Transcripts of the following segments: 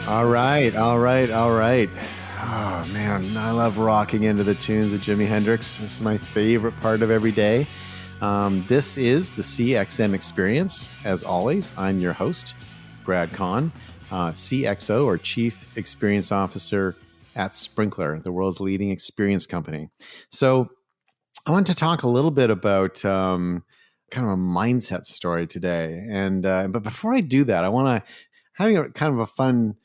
All right, all right, all right. Oh man, I love rocking into the tunes of Jimi Hendrix. This is my favorite part of every day. This is the CXM Experience. As always, I'm your host, Brad Kahn, CXO or Chief Experience Officer at Sprinklr, the world's leading experience company. So I want to talk a little bit about kind of a mindset story today. But before I do that, I want to having a kind of a fun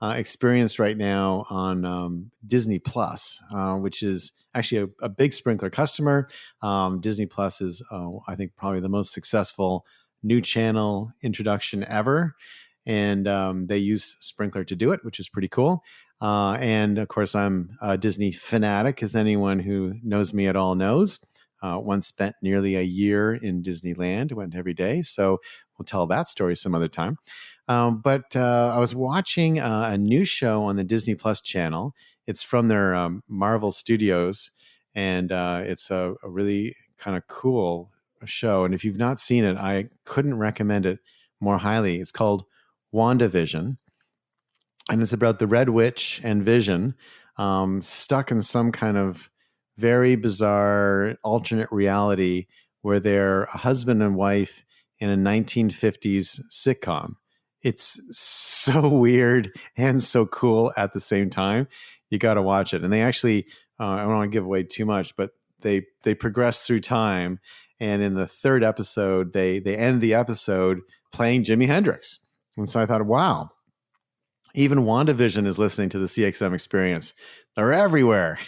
experience right now on Disney Plus, which is actually a big Sprinklr customer. Disney Plus is, I think, probably the most successful new channel introduction ever. And they use Sprinklr to do it, which is pretty cool. And of course, I'm a Disney fanatic, as anyone who knows me at all knows. Once spent nearly a year in Disneyland, went every day. So we'll tell that story some other time. But I was watching a new show on the Disney Plus channel. It's from their Marvel Studios, and it's a really kind of cool show. And if you've not seen it, I couldn't recommend it more highly. It's called Wandavision, and it's about the Red Witch and Vision stuck in some kind of very bizarre alternate reality where they're a husband and wife in a 1950s sitcom. It's so weird and so cool at the same time. You got to watch it. And they actually, I don't want to give away too much, but they progress through time. And in the third episode, they end the episode playing Jimi Hendrix. And so I thought, wow, even WandaVision is listening to the CXM Experience. They're everywhere.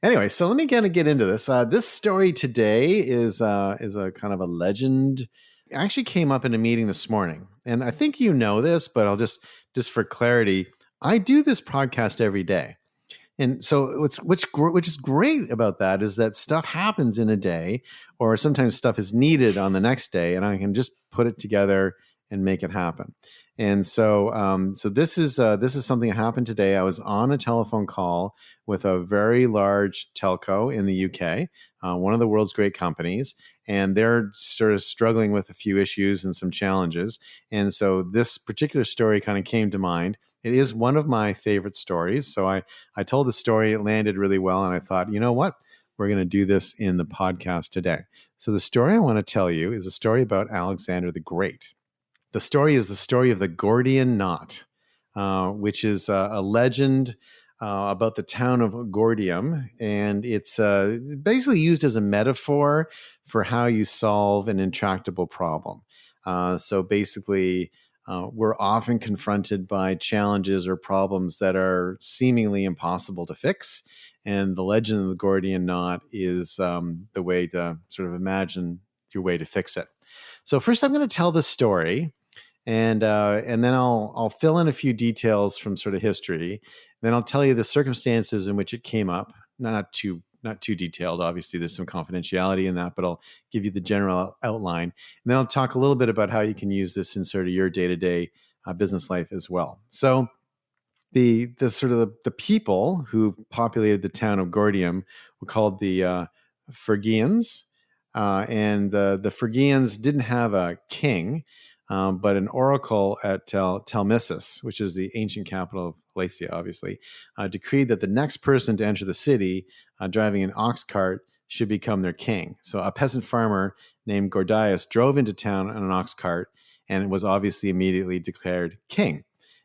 Anyway, so let me kind of get into this. This story today is a kind of a legend. It actually came up in a meeting this morning, and I think you know this, but I'll just for clarity, I do this podcast every day. And so which is great about that is that stuff happens in a day, or sometimes stuff is needed on the next day, and I can just put it together and make it happen. And so this is something that happened today. I was on a telephone call with a very large telco in the UK, one of the world's great companies, and they're sort of struggling with a few issues and some challenges. And so this particular story kind of came to mind. It is one of my favorite stories. So I told the story, it landed really well, and I thought, you know what? We're going to do this in the podcast today. So the story I want to tell you is a story about Alexander the Great. The story is the story of the Gordian Knot, which is a legend about the town of Gordium. And it's basically used as a metaphor for how you solve an intractable problem. So basically, we're often confronted by challenges or problems that are seemingly impossible to fix. And the legend of the Gordian Knot is the way to sort of imagine your way to fix it. So first, I'm going to tell the story, and then I'll fill in a few details from sort of history. Then I'll tell you the circumstances in which it came up. Not too detailed, obviously. There's some confidentiality in that, but I'll give you the general outline. And then I'll talk a little bit about how you can use this in sort of your day-to-day business life as well. So the sort of the people who populated the town of Gordium were called the Phrygians. And the Phrygians didn't have a king, but an oracle at Telmissus, which is the ancient capital of Lycia, obviously, decreed that the next person to enter the city driving an ox cart should become their king. So a peasant farmer named Gordius drove into town on an ox cart and was obviously immediately declared king.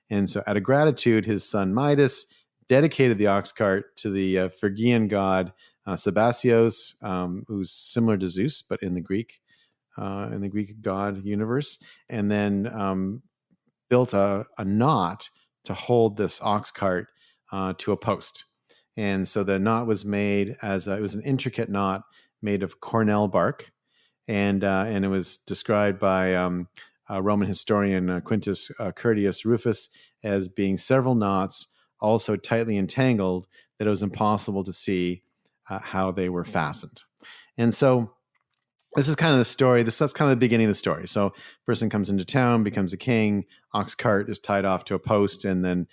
And so out of gratitude, his son Midas dedicated the ox cart to the Phrygian god Sabazios, who's similar to Zeus, but in the Greek god universe, and then built a knot to hold this ox cart to a post. And so the knot was made it was an intricate knot made of cornel bark, and it was described by Roman historian Quintus Curtius Rufus as being several knots, all so tightly entangled that it was impossible to see how they were fastened. And so this is kind of the story. That's kind of the beginning of the story. So, person comes into town, becomes a king. Ox cart is tied off to a post, and then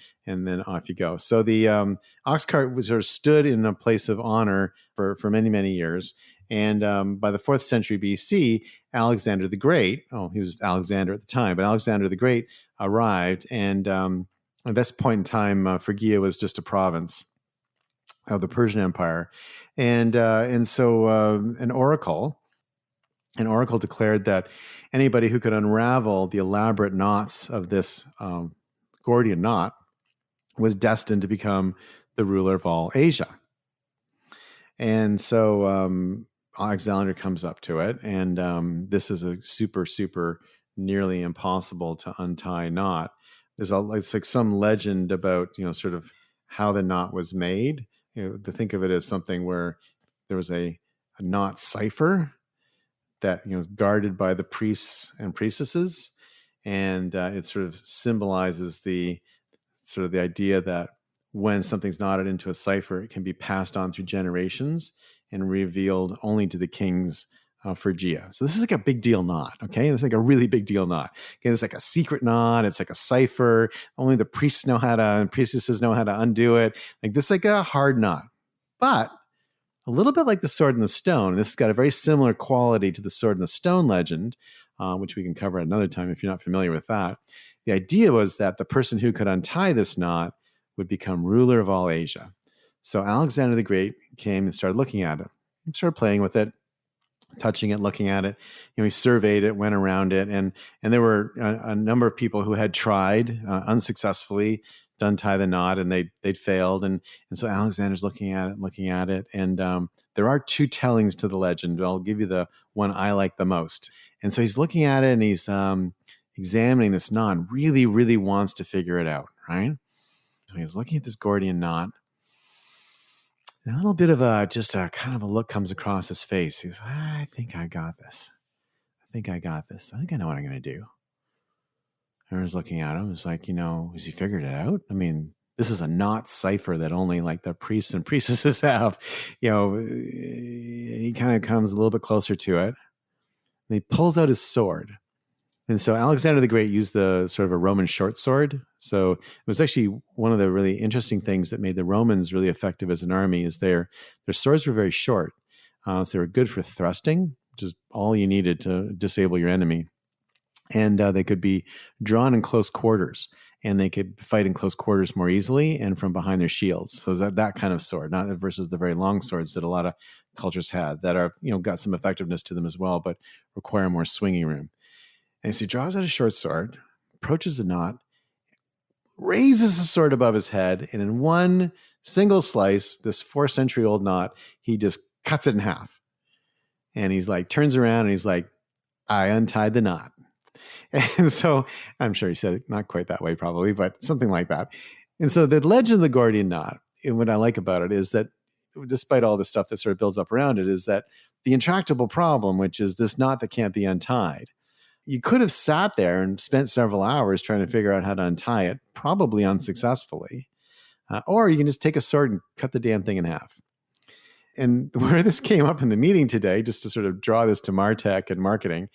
off you go. So the ox cart was sort of stood in a place of honor for many many years. And by the 4th century BC, Alexander the Great, he was Alexander at the time, but Alexander the Great arrived, and at this point in time, Phrygia was just a province of the Persian Empire, and so an oracle declared that anybody who could unravel the elaborate knots of this Gordian knot was destined to become the ruler of all Asia. And so Alexander comes up to it, and this is a super, super nearly impossible to untie knot. It's like some legend about, sort of how the knot was made. To think of it as something where there was a knot cipher that is guarded by the priests and priestesses, and it sort of symbolizes the idea that when something's knotted into a cipher, it can be passed on through generations and revealed only to the kings of Phrygia. So this is like a big deal knot, okay? It's like a really big deal knot. Okay, it's like a secret knot. It's like a cipher. Only the priests know how to, and priestesses know how to undo it. Like this, is like a hard knot, but a little bit like the sword and the stone. This has got a very similar quality to the sword and the stone legend, which we can cover at another time if you're not familiar with that. The idea was that the person who could untie this knot would become ruler of all Asia. So Alexander the Great came and started looking at it, started playing with it, touching it, looking at it. He surveyed it, went around it, and there were a number of people who had tried unsuccessfully to untie the knot, and they'd failed. And so Alexander's looking at it, and there are two tellings to the legend. I'll give you the one I like the most. And so he's looking at it, and he's examining this knot, and really, really wants to figure it out, right? So he's looking at this Gordian knot. And a little bit of a kind of a look comes across his face. He goes, I think I got this. I think I know what I'm going to do. I was looking at him. It's like, has he figured it out? I mean, this is a knot cipher that only like the priests and priestesses have. He kind of comes a little bit closer to it. And he pulls out his sword. And so Alexander the Great used the sort of a Roman short sword. So it was actually one of the really interesting things that made the Romans really effective as an army is their swords were very short. So they were good for thrusting, which is all you needed to disable your enemy. And they could be drawn in close quarters, and they could fight in close quarters more easily and from behind their shields. So that kind of sword, not versus the very long swords that a lot of cultures had that are, got some effectiveness to them as well, but require more swinging room. And so he draws out a short sword, approaches the knot, raises the sword above his head, and in one single slice, this 4th-century-old knot, he just cuts it in half. And he's like, turns around and he's like, I untied the knot. And so I'm sure he said it not quite that way probably, but something like that. And so the legend of the Gordian knot, and what I like about it is that despite all the stuff that sort of builds up around it, is that the intractable problem, which is this knot that can't be untied, you could have sat there and spent several hours trying to figure out how to untie it, probably unsuccessfully. Or you can just take a sword and cut the damn thing in half. And where this came up in the meeting today, just to sort of draw this to MarTech and marketing,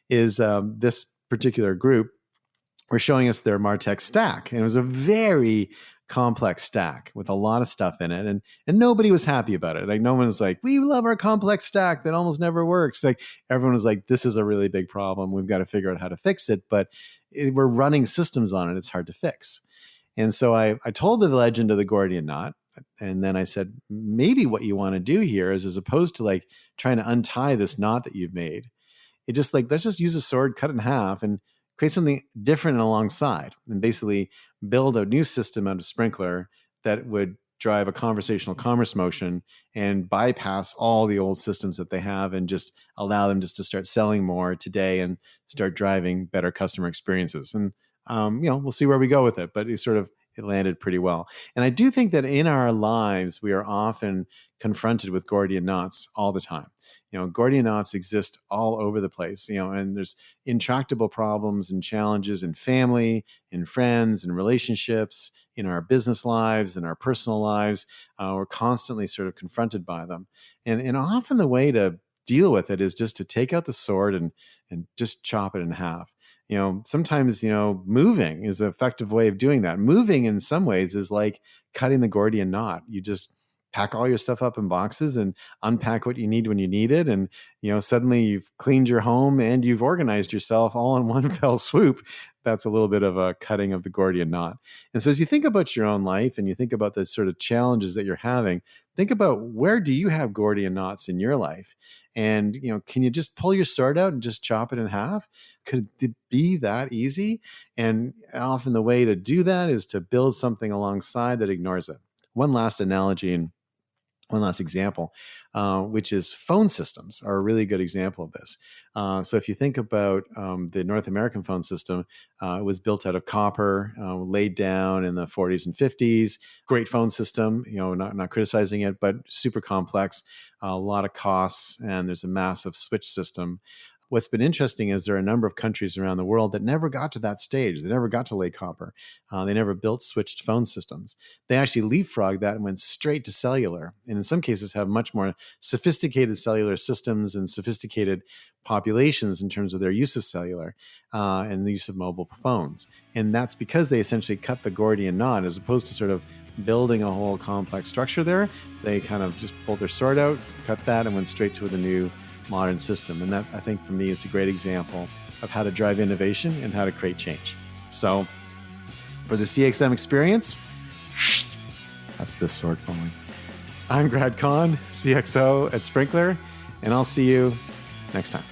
is this particular group were showing us their MarTech stack. And it was a very complex stack with a lot of stuff in it. And nobody was happy about it. Like no one was like, we love our complex stack that almost never works. Like everyone was like, this is a really big problem. We've got to figure out how to fix it. But we're running systems on it. It's hard to fix. And so I told the legend of the Gordian knot. And then I said, maybe what you want to do here is, as opposed to like trying to untie this knot that you've made, it just like, let's just use a sword, cut it in half, and create something different alongside, and basically build a new system out of Sprinkler that would drive a conversational commerce motion and bypass all the old systems that they have and just allow them just to start selling more today and start driving better customer experiences. And, we'll see where we go with it, but it landed pretty well. And I do think that in our lives, we are often confronted with Gordian knots all the time. Gordian knots exist all over the place, and there's intractable problems and challenges in family, in friends, in relationships, in our business lives, in our personal lives. We're constantly sort of confronted by them. And often the way to deal with it is just to take out the sword and just chop it in half. Sometimes, moving is an effective way of doing that. Moving in some ways is like cutting the Gordian knot. You just pack all your stuff up in boxes and unpack what you need when you need it. And, suddenly you've cleaned your home and you've organized yourself all in one fell swoop. That's a little bit of a cutting of the Gordian knot. And so as you think about your own life and you think about the sort of challenges that you're having, think about, where do you have Gordian knots in your life? And, can you just pull your sword out and just chop it in half? Could it be that easy? And often the way to do that is to build something alongside that ignores it. One last analogy and one last example, which is phone systems are a really good example of this. So if you think about the North American phone system, it was built out of copper, laid down in the 40s and 50s. Great phone system, not criticizing it, but super complex, a lot of costs, and there's a massive switch system. What's been interesting is there are a number of countries around the world that never got to that stage. They never got to lay copper. They never built switched phone systems. They actually leapfrogged that and went straight to cellular. And in some cases have much more sophisticated cellular systems and sophisticated populations in terms of their use of cellular and the use of mobile phones. And that's because they essentially cut the Gordian knot, as opposed to sort of building a whole complex structure there. They kind of just pulled their sword out, cut that, and went straight to the new modern system. And that, I think, for me, is a great example of how to drive innovation and how to create change. So for the CXM experience, that's this sword falling. I'm Grad Conn, CXO at Sprinklr, and I'll see you next time.